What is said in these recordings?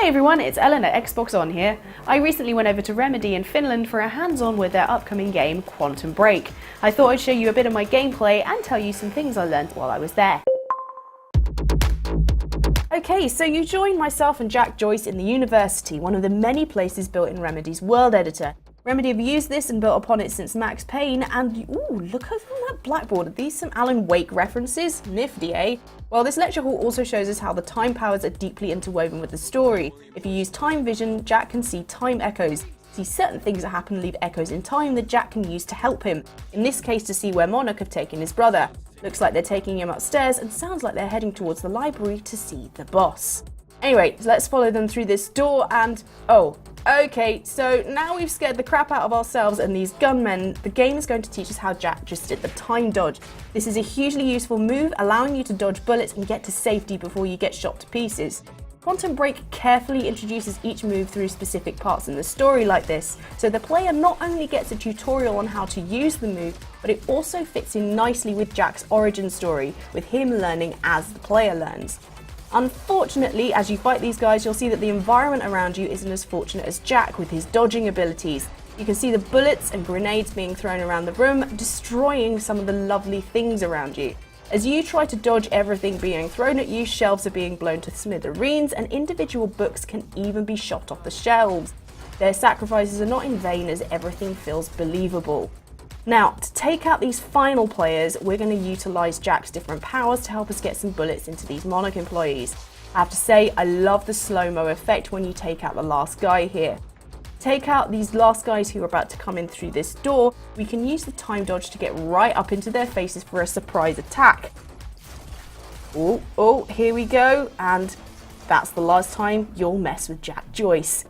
Hey everyone, it's Ellen at Xbox On here. I recently went over to Remedy in Finland for a hands-on with their upcoming game, Quantum Break. I thought I'd show you a bit of my gameplay and tell you some things I learned while I was there. Okay, so you join myself and Jack Joyce in the university, one of the many places built in Remedy's world editor. Remedy have used this and built upon it since Max Payne, and ooh, look over on that blackboard. Are these some Alan Wake references? Nifty, eh? Well, this lecture hall also shows us how the time powers are deeply interwoven with the story. If you use time vision, Jack can see time echoes. See certain things that happen and leave echoes in time that Jack can use to help him. In this case, to see where Monarch have taken his brother. Looks like they're taking him upstairs and sounds like they're heading towards the library to see the boss. Anyway, let's follow them through this door and... oh, okay, so now we've scared the crap out of ourselves and these gunmen, the game is going to teach us how Jack just did the time dodge. This is a hugely useful move, allowing you to dodge bullets and get to safety before you get shot to pieces. Quantum Break carefully introduces each move through specific parts in the story like this, so the player not only gets a tutorial on how to use the move, but it also fits in nicely with Jack's origin story, with him learning as the player learns. Unfortunately, as you fight these guys, you'll see that the environment around you isn't as fortunate as Jack with his dodging abilities. You can see the bullets and grenades being thrown around the room, destroying some of the lovely things around you. As you try to dodge everything being thrown at you, shelves are being blown to smithereens, and individual books can even be shot off the shelves. Their sacrifices are not in vain as everything feels believable. Now, to take out these final players, we're going to utilise Jack's different powers to help us get some bullets into these Monarch employees. I have to say, I love the slow-mo effect when you take out the last guy here. Take out these last guys who are about to come in through this door, we can use the time dodge to get right up into their faces for a surprise attack. Oh, here we go, and that's the last time you'll mess with Jack Joyce.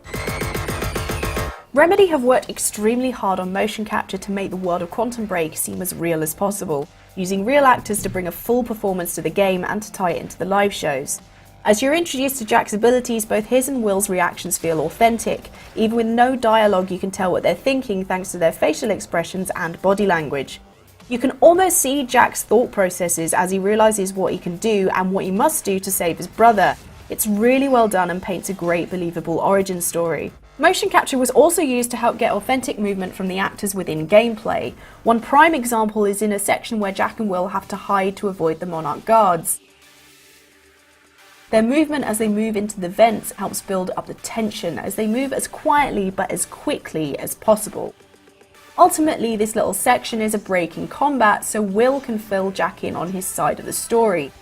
Remedy have worked extremely hard on motion capture to make the world of Quantum Break seem as real as possible, using real actors to bring a full performance to the game and to tie it into the live shows. As you're introduced to Jack's abilities, both his and Will's reactions feel authentic. Even with no dialogue, you can tell what they're thinking thanks to their facial expressions and body language. You can almost see Jack's thought processes as he realises what he can do and what he must do to save his brother. It's really well done and paints a great believable origin story. Motion capture was also used to help get authentic movement from the actors within gameplay. One prime example is in a section where Jack and Will have to hide to avoid the Monarch guards. Their movement as they move into the vents helps build up the tension as they move as quietly but as quickly as possible. Ultimately, this little section is a break in combat so Will can fill Jack in on his side of the story.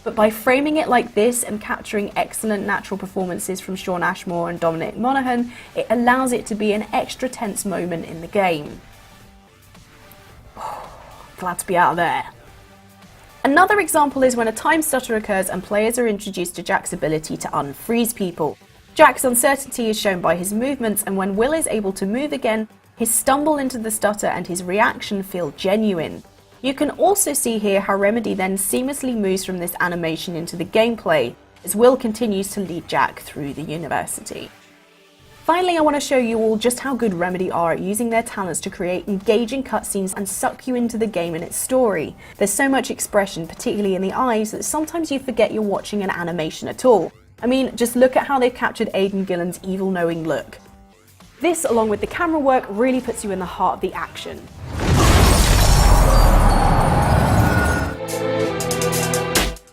But by framing it like this and capturing excellent natural performances from Shawn Ashmore and Dominic Monaghan, it allows it to be an extra tense moment in the game. Glad to be out of there. Another example is when a time stutter occurs and players are introduced to Jack's ability to unfreeze people. Jack's uncertainty is shown by his movements, and when Will is able to move again, his stumble into the stutter and his reaction feel genuine. You can also see here how Remedy then seamlessly moves from this animation into the gameplay, as Will continues to lead Jack through the university. Finally, I want to show you all just how good Remedy are at using their talents to create engaging cutscenes and suck you into the game and its story. There's so much expression, particularly in the eyes, that sometimes you forget you're watching an animation at all. I mean, just look at how they've captured Aidan Gillen's evil knowing look. This, along with the camera work, really puts you in the heart of the action.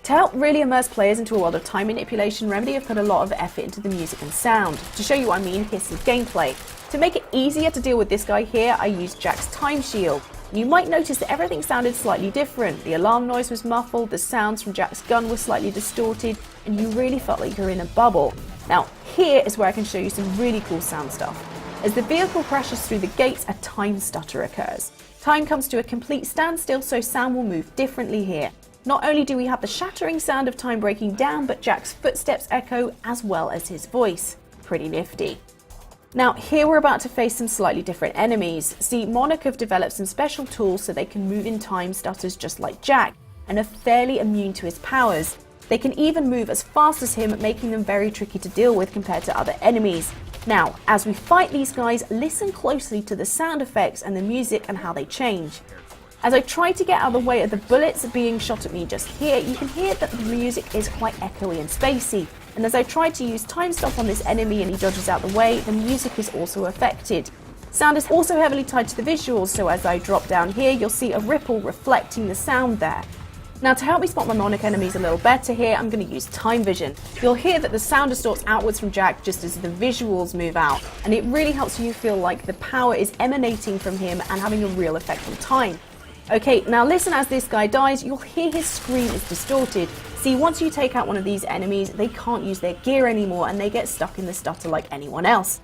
To help really immerse players into a world of time manipulation, Remedy have put a lot of effort into the music and sound. To show you what I mean, here's some gameplay. To make it easier to deal with this guy here, I used Jack's time shield. You might notice that everything sounded slightly different. The alarm noise was muffled, the sounds from Jack's gun were slightly distorted, and you really felt like you're in a bubble. Now, here is where I can show you some really cool sound stuff. As the vehicle crashes through the gates, a time stutter occurs. Time comes to a complete standstill, so sound will move differently here. Not only do we have the shattering sound of time breaking down, but Jack's footsteps echo as well as his voice. Pretty nifty. Now, here we're about to face some slightly different enemies. See, Monarch have developed some special tools so they can move in time stutters just like Jack, and are fairly immune to his powers. They can even move as fast as him, making them very tricky to deal with compared to other enemies. Now, as we fight these guys, listen closely to the sound effects and the music and how they change. As I try to get out of the way of the bullets being shot at me just here, you can hear that the music is quite echoey and spacey. And as I try to use time stop on this enemy and he dodges out the way, the music is also affected. Sound is also heavily tied to the visuals, so as I drop down here, you'll see a ripple reflecting the sound there. Now, to help me spot my Monarch enemies a little better here, I'm going to use time vision. You'll hear that the sound distorts outwards from Jack just as the visuals move out, and it really helps you feel like the power is emanating from him and having a real effect on time. Okay, now listen, as this guy dies, you'll hear his scream is distorted. See, once you take out one of these enemies, they can't use their gear anymore and they get stuck in the stutter like anyone else.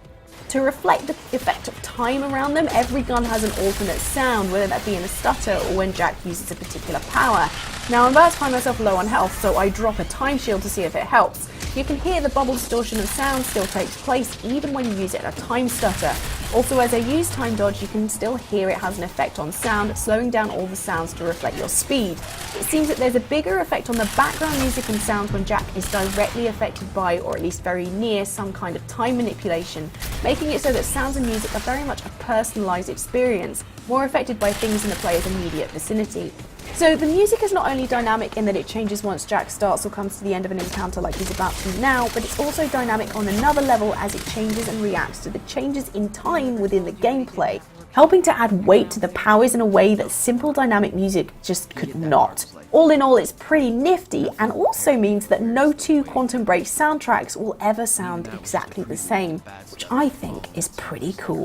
To reflect the effect of time around them, every gun has an alternate sound, whether that be in a stutter or when Jack uses a particular power. Now I'm about to find myself low on health, so I drop a time shield to see if it helps. You can hear the bubble distortion of sound still takes place even when you use it at a time stutter. Also, as I use time dodge, you can still hear it has an effect on sound, slowing down all the sounds to reflect your speed. It seems that there's a bigger effect on the background music and sounds when Jack is directly affected by, or at least very near, some kind of time manipulation, making it so that sounds and music are very much a personalised experience, more affected by things in the player's immediate vicinity. So the music is not only dynamic in that it changes once Jack starts or comes to the end of an encounter like he's about to now, but it's also dynamic on another level as it changes and reacts to the changes in time within the gameplay, helping to add weight to the powers in a way that simple dynamic music just could not. All in all, it's pretty nifty, and also means that no two Quantum Break soundtracks will ever sound exactly the same, which I think is pretty cool.